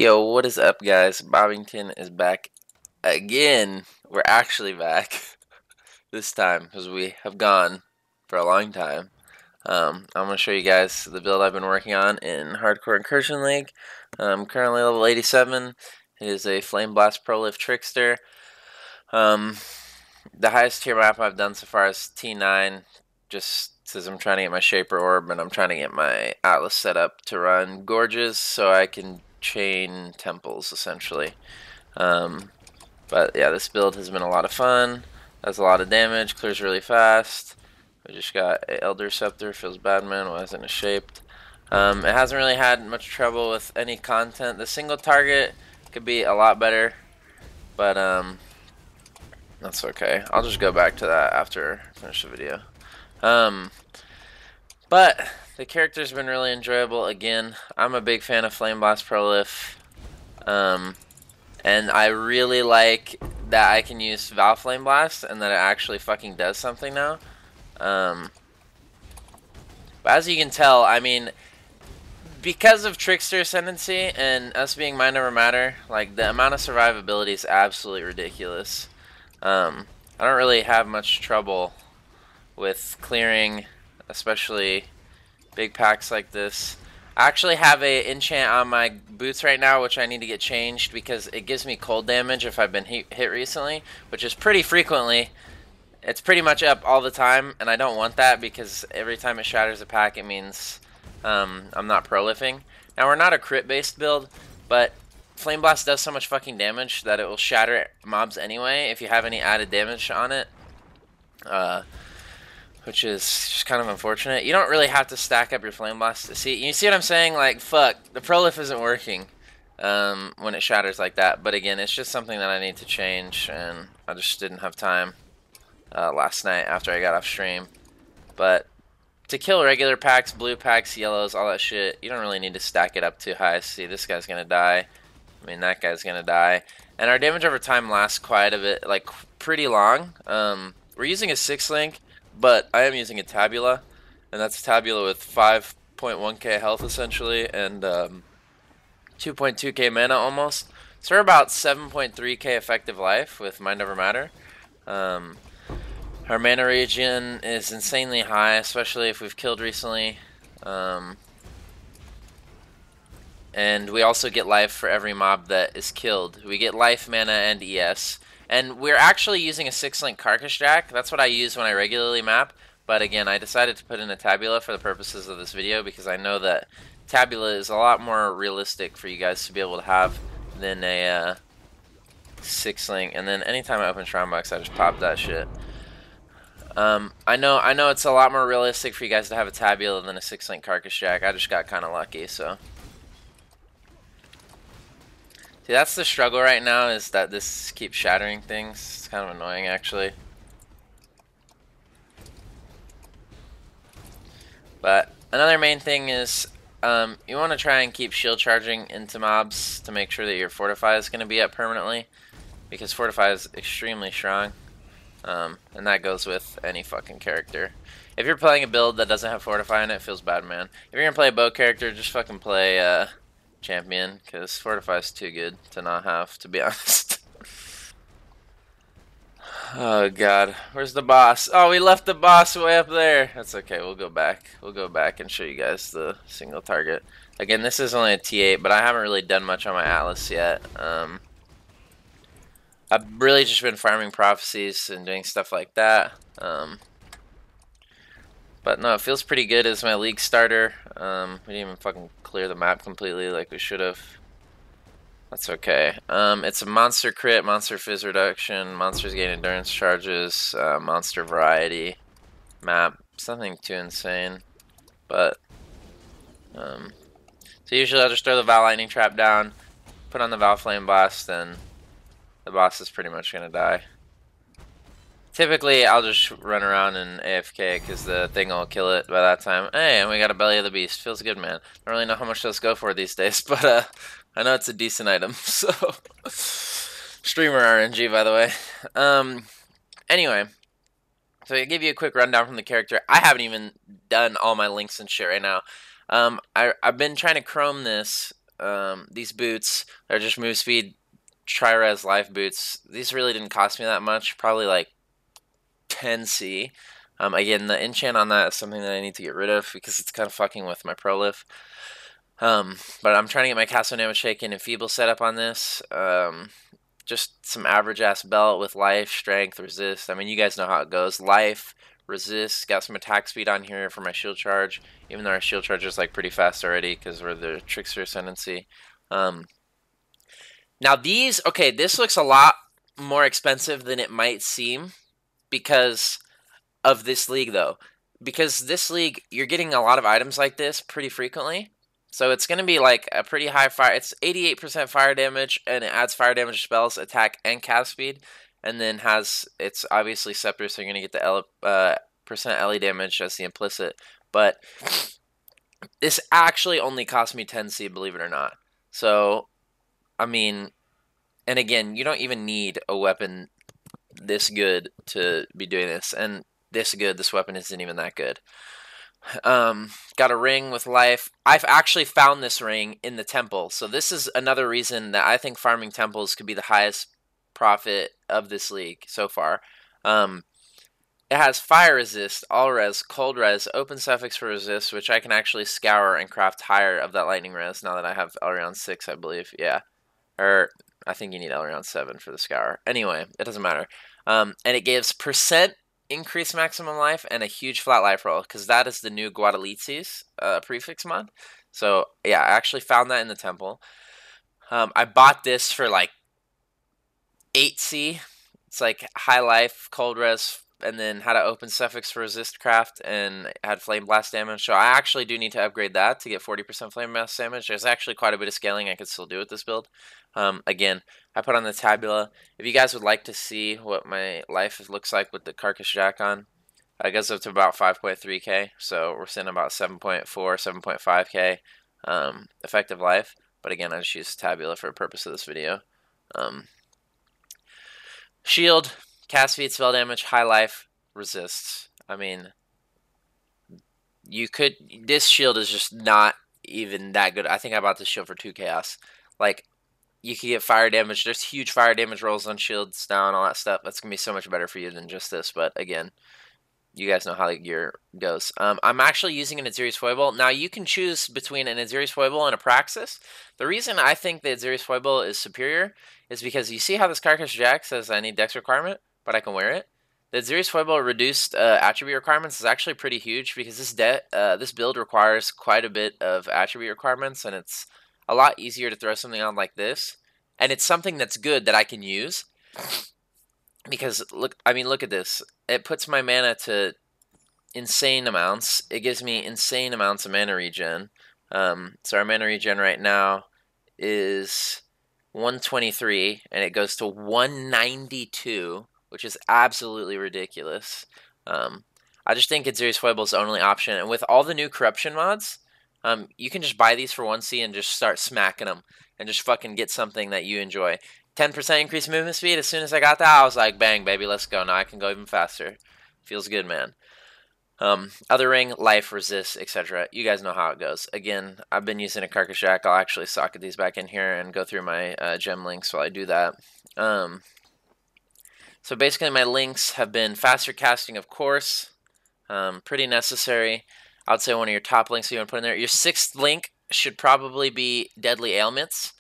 Yo, what is up, guys? Bobington is back again. We're actually back this time because we have gone for a long time. I'm going to show you guys the build I've been working on in Hardcore Incursion League. Currently level 87. It is a Flameblast Prolif Trickster. The highest tier map I've done so far is T9, just because I'm trying to get my Shaper Orb and I'm trying to get my Atlas set up to run Gorges so I can chain temples, essentially. But yeah, this build has been a lot of fun. Does a lot of damage, clears really fast. We just got an Elder Scepter, feels bad, man. Why isn't it shaped? It hasn't really had much trouble with any content. The single target could be a lot better, but that's okay. I'll just go back to that after I finish the video. But the character's been really enjoyable. Again, I'm a big fan of Flameblast Prolif. And I really like that I can use Val Flameblast and that it actually fucking does something now. But as you can tell, I mean, because of Trickster Ascendancy and us being Mind Over Matter, like, the amount of survivability is absolutely ridiculous. I don't really have much trouble with clearing, especially big packs like this. I actually have a enchant on my boots right now, which I need to get changed because it gives me cold damage if I've been hit recently, which is pretty frequently. It's pretty much up all the time, and I don't want that because every time it shatters a pack, it means I'm not prolifing. Now, we're not a crit-based build, but Flameblast does so much fucking damage that it will shatter mobs anyway if you have any added damage on it. Which is just kind of unfortunate. You don't really have to stack up your Flameblast. You see what I'm saying? Like, fuck, the Prolif isn't working when it shatters like that. But again, it's just something that I need to change, and I just didn't have time last night after I got off stream. But to kill regular packs, blue packs, yellows, all that shit, you don't really need to stack it up too high. See, this guy's gonna die. I mean, that guy's gonna die. And our damage over time lasts quite a bit, like, pretty long. We're using a 6-link. But I am using a Tabula, and that's a Tabula with 5.1k health essentially, and 2.2k mana almost. So we're about 7.3k effective life with Mind Over Matter. Our mana regen is insanely high, especially if we've killed recently. And we also get life for every mob that is killed. We get life, mana, and ES. And we're actually using a 6-link Carcass Jack. That's what I use when I regularly map. But again, I decided to put in a Tabula for the purposes of this video because I know that Tabula is a lot more realistic for you guys to be able to have than a 6-link. And then anytime I open Shrine Box, I just pop that shit. I know it's a lot more realistic for you guys to have a Tabula than a 6-link Carcass Jack. I just got kind of lucky, so. See, that's the struggle right now, is that this keeps shattering things. It's kind of annoying, actually. But another main thing is you want to try and keep shield charging into mobs to make sure that your Fortify is going to be up permanently, because Fortify is extremely strong, and that goes with any fucking character. If you're playing a build that doesn't have Fortify in it, it feels bad, man. If you're going to play a bow character, just fucking play Champion, because Fortify is too good to not have, to be honest. Oh god, where's the boss? Oh, we left the boss way up there. That's okay, we'll go back. We'll go back and show you guys the single target. Again, this is only a T8, but I haven't really done much on my Atlas yet. I've really just been farming prophecies and doing stuff like that. But no, it feels pretty good as my league starter. We didn't even fucking clear the map completely like we should have. That's okay. It's a monster crit, monster fizz reduction, monsters gain endurance charges, monster variety map. Something too insane. But, so usually I'll just throw the Val Lightning Trap down, put on the Val Flameblast, and the boss is pretty much gonna die. Typically, I'll just run around and AFK because the thing will kill it by that time. Hey, and we got a Belly of the Beast. Feels good, man. Don't really know how much those go for these days, but I know it's a decent item. So, streamer RNG, by the way. Anyway, so I give you a quick rundown from the character. I haven't even done all my links and shit right now. I've been trying to chrome this these boots are just move speed, tri-res life boots. These really didn't cost me that much, probably like 10C. Again, the enchant on that is something that I need to get rid of because it's kind of fucking with my Prolif. But I'm trying to get my Castle Damage Shaken and Feeble set up on this. Just some average ass belt with life, strength, resist. I mean, you guys know how it goes. Life, resist, got some attack speed on here for my shield charge, even though our shield charge is like pretty fast already because we're the Trickster Ascendancy. Now these, okay, this looks a lot more expensive than it might seem because of this league though. Because this league, you're getting a lot of items like this pretty frequently. So it's going to be like a pretty high fire. It's 88% fire damage, and it adds fire damage to spells, attack, and cast speed. And then it's obviously Scepter, so you're going to get the percent LE damage as the implicit. But this actually only cost me 10C, believe it or not. So, I mean, and again, you don't even need a weapon this good to be doing this. And this weapon isn't even that good. Got a ring with life. I've actually found this ring in the temple. So this is another reason that I think farming temples could be the highest profit of this league so far. It has fire resist, all res, cold res, open suffix for resist, which I can actually scour and craft higher of that lightning res now that I have Elrond 6, I believe. Yeah. Or I think you need Elrond 7 for the scour. Anyway, it doesn't matter. And it gives percent increased maximum life and a huge flat life roll, because that is the new Guadalitsi's prefix mod. So yeah, I actually found that in the temple. I bought this for like 8C. It's like high life, cold res, and then had an open suffix for resist craft and had Flameblast damage. So I actually do need to upgrade that to get 40% Flameblast damage. There's actually quite a bit of scaling I could still do with this build. Again, I put on the tabula. If you guys would like to see what my life looks like with the Carcass Jack on, it goes up to about 5.3k. So we're sitting about 7.4, 7.5k effective life. But again, I just use tabula for the purpose of this video. Shield, cast speed, spell damage, high life, resists. I mean, this shield is just not even that good. I think I bought this shield for 2 chaos. Like, you can get fire damage. There's huge fire damage rolls on shields now and all that stuff. That's going to be so much better for you than just this. But again, you guys know how the gear goes. I'm actually using an Azirius Foible. Now, you can choose between an Azirius Foible and a Praxis. The reason I think the Azirius Foible is superior is because you see how this Carcass Jack says I need Dex requirement, but I can wear it. The Azirius Foible reduced attribute requirements is actually pretty huge because this build requires quite a bit of attribute requirements, and it's a lot easier to throw something on like this. And it's something that's good that I can use. Because, look at this. It puts my mana to insane amounts. It gives me insane amounts of mana regen. So our mana regen right now is 123, and it goes to 192, which is absolutely ridiculous. I just think Azirius Foible is the only option. And with all the new corruption mods, you can just buy these for 1C and just start smacking them. And just fucking get something that you enjoy. 10% increased movement speed. As soon as I got that, I was like, bang, baby, let's go. Now I can go even faster. Feels good, man. Other ring, life, resist, etc. You guys know how it goes. Again, I've been using a Carcass Jack. I'll actually socket these back in here and go through my gem links while I do that. So basically my links have been faster casting, of course. Pretty necessary. I would say one of your top links you want to put in there. Your 6th link should probably be Deadly Ailments.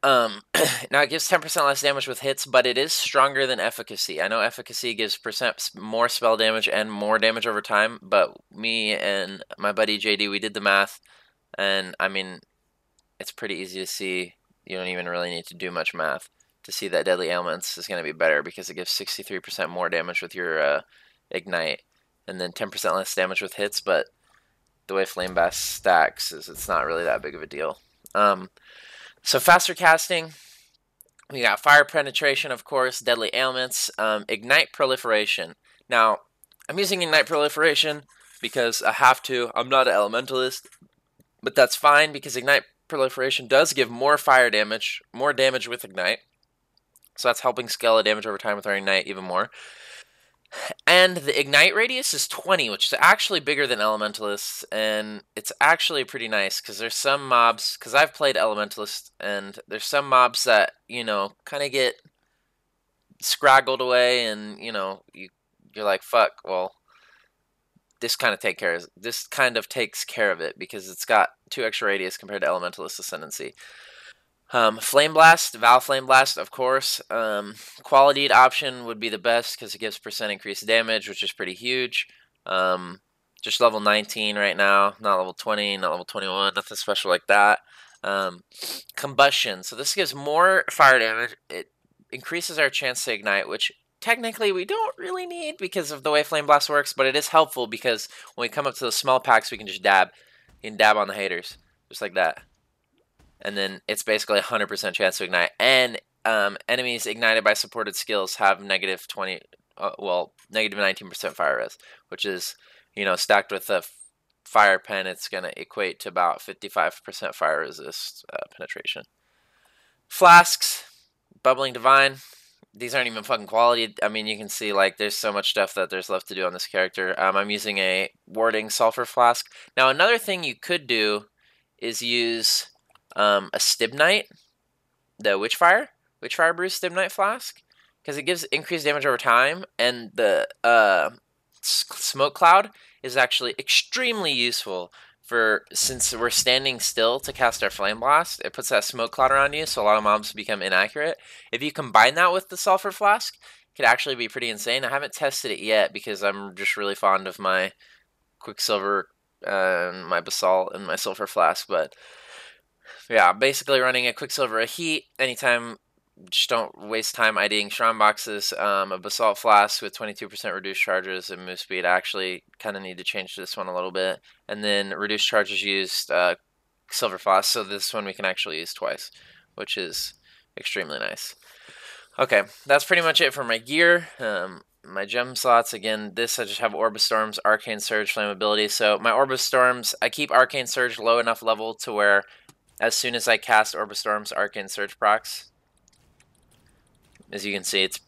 Now it gives 10% less damage with hits, but it is stronger than Efficacy. I know Efficacy gives percent more spell damage and more damage over time, but me and my buddy JD, we did the math, and I mean, it's pretty easy to see. You don't even really need to do much math to see that Deadly Ailments is going to be better because it gives 63% more damage with your Ignite, and then 10% less damage with hits, but the way Flameblast stacks is it's not really that big of a deal. So faster casting, we got Fire Penetration, of course, Deadly Ailments, Ignite Proliferation. Now, I'm using Ignite Proliferation because I have to. I'm not an Elementalist, but that's fine because Ignite Proliferation does give more fire damage, more damage with Ignite. So that's helping scale the damage over time with our Ignite even more. And the ignite radius is 20, which is actually bigger than Elementalists, and it's actually pretty nice because there's some mobs, because I've played Elementalist, and there's some mobs that, you know, kind of get scraggled away, and, you know, you're like, fuck, well, this kind of takes care of it because it's got 2 extra radius compared to Elementalist Ascendancy. Flameblast, Flameblast, of course. Qualityed option would be the best because it gives % increased damage, which is pretty huge. Just level 19 right now, not level 20, not level 21, nothing special like that. Combustion, so this gives more fire damage. It increases our chance to ignite, which technically we don't really need because of the way Flameblast works, but it is helpful because when we come up to the small packs, we can just dab. You can dab on the haters, just like that. And then it's basically 100% chance to ignite. And enemies ignited by supported skills have negative 20, negative 19% fire res, which is, you know, stacked with a fire pen, it's going to equate to about 55% fire resist penetration. Flasks, Bubbling Divine. These aren't even fucking quality. I mean, you can see, like, there's so much stuff that there's left to do on this character. I'm using a Warding Sulfur Flask. Now, another thing you could do is use a Stibnite, the Witchfire Brew Stibnite Flask, because it gives increased damage over time, and the Smoke Cloud is actually extremely useful for, since we're standing still to cast our Flame Blast. It puts that Smoke Cloud around you, so a lot of mobs become inaccurate. If you combine that with the Sulfur Flask, it could actually be pretty insane. I haven't tested it yet because I'm just really fond of my Quicksilver, my Basalt, and my Sulfur Flask, but yeah, basically running a Quicksilver, a Heat, anytime. Just don't waste time IDing Shrine Boxes. A Basalt Flask with 22% reduced charges and move speed. I actually kind of need to change this one a little bit. And then reduced charges used Silver Flask, so this one we can actually use twice, which is extremely nice. Okay, that's pretty much it for my gear. My gem slots, again, this I just have Orb of Storms, Arcane Surge, Flammability. So my Orb of Storms, I keep Arcane Surge low enough level to where as soon as I cast Orb of Storms, Arcane Surge procs. As you can see, it's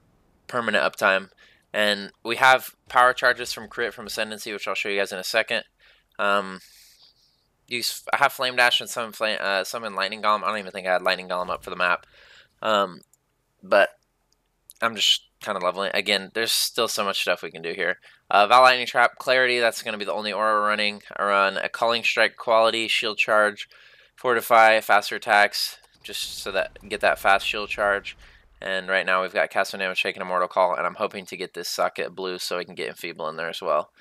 permanent uptime. And we have power charges from crit from Ascendancy, which I'll show you guys in a second. I have Flame Dash and some in Lightning Golem. I don't even think I had Lightning Golem up for the map. But I'm just kind of leveling. Again, there's still so much stuff we can do here. Val Lightning Trap, Clarity, that's going to be the only aura we're running. I run a Calling Strike quality, Shield Charge, Fortify, faster attacks, just so that get that fast shield charge. And right now we've got Cast No Damage, Shaken, Immortal Call, and I'm hoping to get this Socket Blue so we can get Enfeeble in there as well.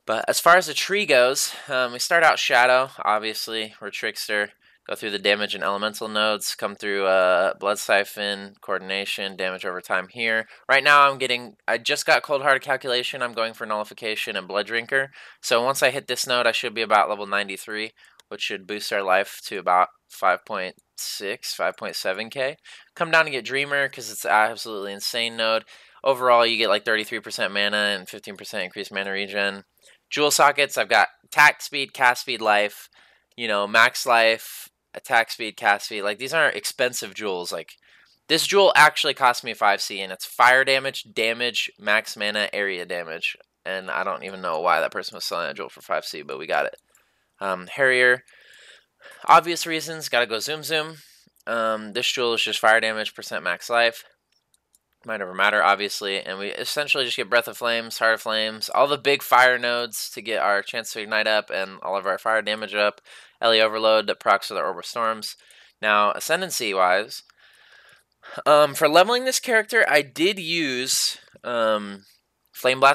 But as far as the tree goes, we start out Shadow, obviously. We're Trickster. Go through the damage and elemental nodes, come through Blood Siphon, Coordination, damage over time here. Right now I just got Cold Hearted Calculation. I'm going for Nullification and Blood Drinker. So once I hit this node, I should be about level 93, which should boost our life to about 5.6, 5.7k. Come down to get Dreamer because it's an absolutely insane node. Overall, you get like 33% mana and 15% increased mana regen. Jewel sockets, I've got attack speed, cast speed, life, you know, max life, attack speed, cast speed. Like, these aren't expensive jewels. Like, this jewel actually cost me 5C, and it's fire damage, max mana, area damage. And I don't even know why that person was selling that jewel for 5C, but we got it. Harrier, obvious reasons, gotta go Zoom Zoom. This jewel is just fire damage, % max life. Might never matter, obviously. And we essentially just get Breath of Flames, Heart of Flames, all the big fire nodes to get our chance to ignite up and all of our fire damage up. Ellie Overload that procs with our Orb of Storms. Now, Ascendancy-wise, for leveling this character, I did use Flameblast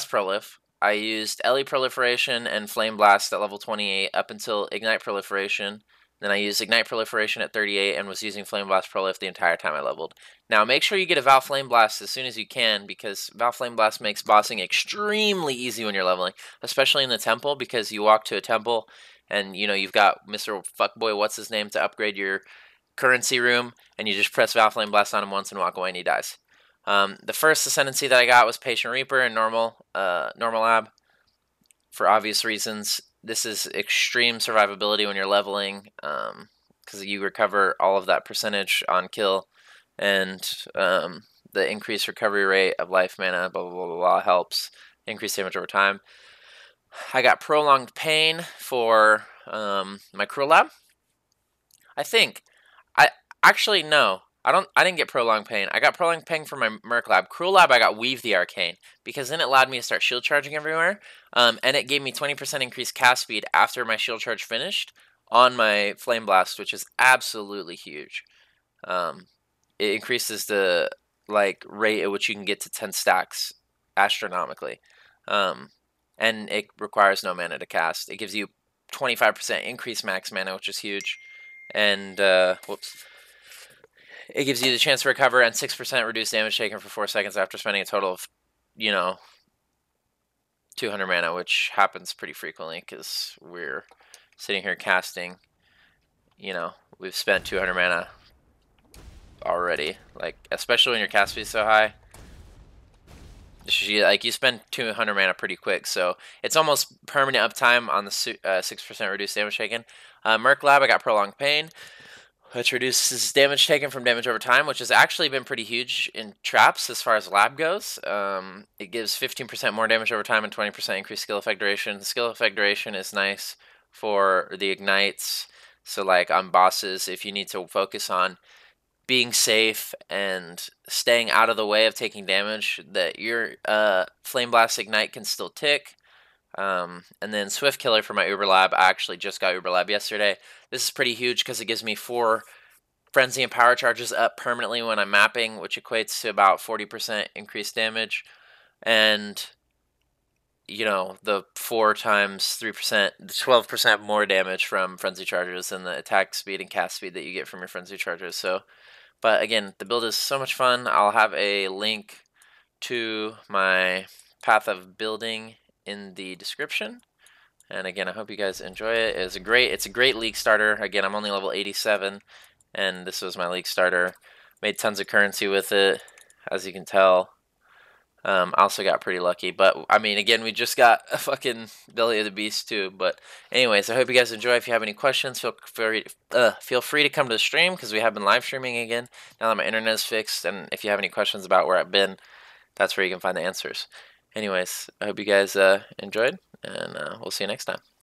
Prolif. I used Ellie Proliferation and Flameblast at level 28 up until Ignite Proliferation. Then I used Ignite Proliferation at 38 and was using Flameblast Prolif the entire time I leveled. Now, make sure you get a Val Flameblast as soon as you can, because Val Flameblast makes bossing extremely easy when you're leveling, especially in the temple, because you walk to a temple and, you know, you've got Mr. Fuckboy What's-His-Name to upgrade your currency room, and you just press Val Flameblast on him once and walk away and he dies. The first Ascendancy that I got was Patient Reaper and Normal Ab, for obvious reasons. This is extreme survivability when you're leveling, because you recover all of that percentage on kill, and the increased recovery rate of life mana, blah, blah, blah, blah, blah, helps increase damage over time. I got Prolonged Pain for my Cruel Lab. I think. I actually no. I didn't get Prolonged Pain. I got Prolonged Pain for my Merc Lab. Cruel Lab I got Weave the Arcane because then it allowed me to start shield charging everywhere. And it gave me 20% increased cast speed after my shield charge finished on my Flameblast, which is absolutely huge. It increases the rate at which you can get to 10 stacks astronomically. And it requires no mana to cast. It gives you 25% increased max mana, which is huge. And whoops. It gives you the chance to recover and 6% reduced damage taken for 4 seconds after spending a total of, 200 mana, which happens pretty frequently because we're sitting here casting. We've spent 200 mana already. Especially when your cast speed is so high. You spend 200 mana pretty quick, so it's almost permanent uptime on the 6% reduced damage taken. Merc Lab, I got Prolonged Pain, which reduces damage taken from damage over time, which has actually been pretty huge in traps as far as lab goes. It gives 15% more damage over time and 20% increased skill effect duration. The skill effect duration is nice for the ignites, so on bosses, if you need to focus on being safe and staying out of the way of taking damage, that your Flameblast Ignite can still tick. And then Swift Killer for my Uber Lab. I actually just got Uber Lab yesterday. This is pretty huge because it gives me 4 Frenzy and Power Charges up permanently when I'm mapping, which equates to about 40% increased damage. And, the 4 times 3%, 12% more damage from Frenzy Charges than the attack speed and cast speed that you get from your Frenzy Charges. So, but again, the build is so much fun. I'll have a link to my path of building in the description. And again, I hope you guys enjoy it. It's a great league starter. Again, I'm only level 87, and this was my league starter. Made tons of currency with it, as you can tell. I also got pretty lucky, but I mean, again, we just got a fucking Belly of the Beast too. But anyways, I hope you guys enjoy. If you have any questions, feel free to come to the stream because we have been live streaming again now that my internet is fixed. And if you have any questions about where I've been, that's where you can find the answers. Anyways, I hope you guys enjoyed, and we'll see you next time.